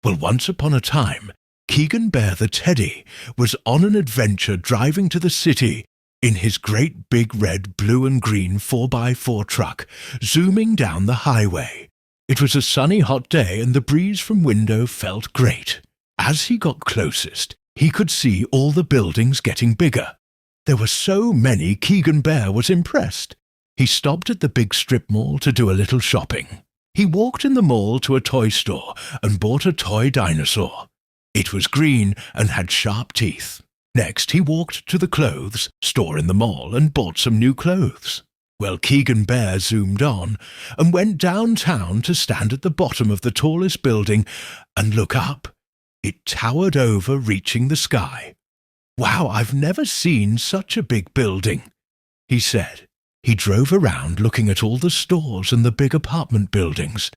Well, once upon a time, KeeganBear the teddy was on an adventure driving to the city in his great big red, blue and green 4x4 truck, zooming down the highway. It was a sunny hot day and the breeze from window felt great. As he got closest, he could see all the buildings getting bigger. There were so many, KeeganBear was impressed. He stopped at the big strip mall to do a little shopping. He walked in the mall to a toy store and bought a toy dinosaur. It was green and had sharp teeth. Next, he walked to the clothes store in the mall and bought some new clothes. Well, KeeganBear zoomed on and went downtown to stand at the bottom of the tallest building and look up. It towered over, reaching the sky. "Wow, I've never seen such a big building," he said. He drove around looking at all the stores and the big apartment buildings.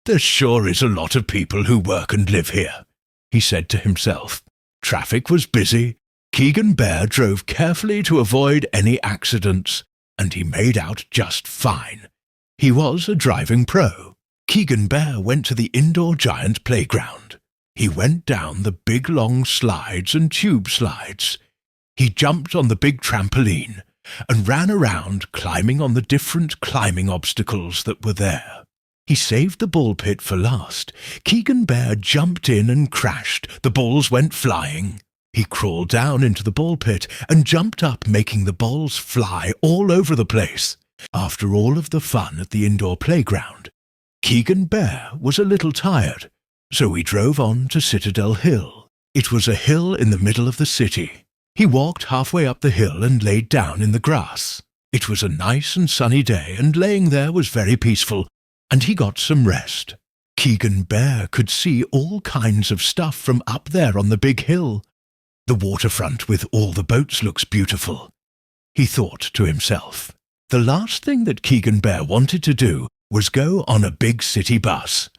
"There sure is a lot of people who work and live here," he said to himself. Traffic was busy. KeeganBear drove carefully to avoid any accidents, and he made out just fine. He was a driving pro. KeeganBear went to the indoor giant playground. He went down the big long slides and tube slides. He jumped on the big trampoline and ran around climbing on the different climbing obstacles that were there. He saved the ball pit for last. KeeganBear jumped in and crashed. The balls went flying. He crawled down into the ball pit and jumped up, making the balls fly all over the place. After all of the fun at the indoor playground, KeeganBear was a little tired, so he drove on to Citadel Hill. It was a hill in the middle of the city. He walked halfway up the hill and laid down in the grass. It was a nice and sunny day, and laying there was very peaceful, and he got some rest. KeeganBear could see all kinds of stuff from up there on the big hill. The waterfront with all the boats looks beautiful, he thought to himself. The last thing that KeeganBear wanted to do was go on a big city bus,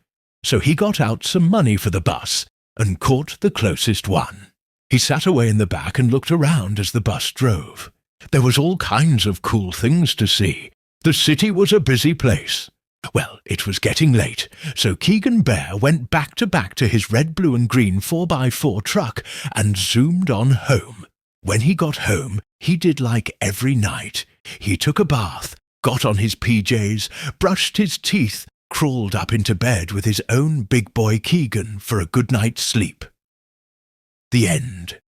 so he got out some money for the bus and caught the closest one. He sat away in the back and looked around as the bus drove. There was all kinds of cool things to see. The city was a busy place. Well, it was getting late, so KeeganBear went back to his red, blue and green 4x4 truck and zoomed on home. When he got home, he did like every night. He took a bath, got on his PJs, brushed his teeth, crawled up into bed with his own big boy Keegan for a good night's sleep. The end.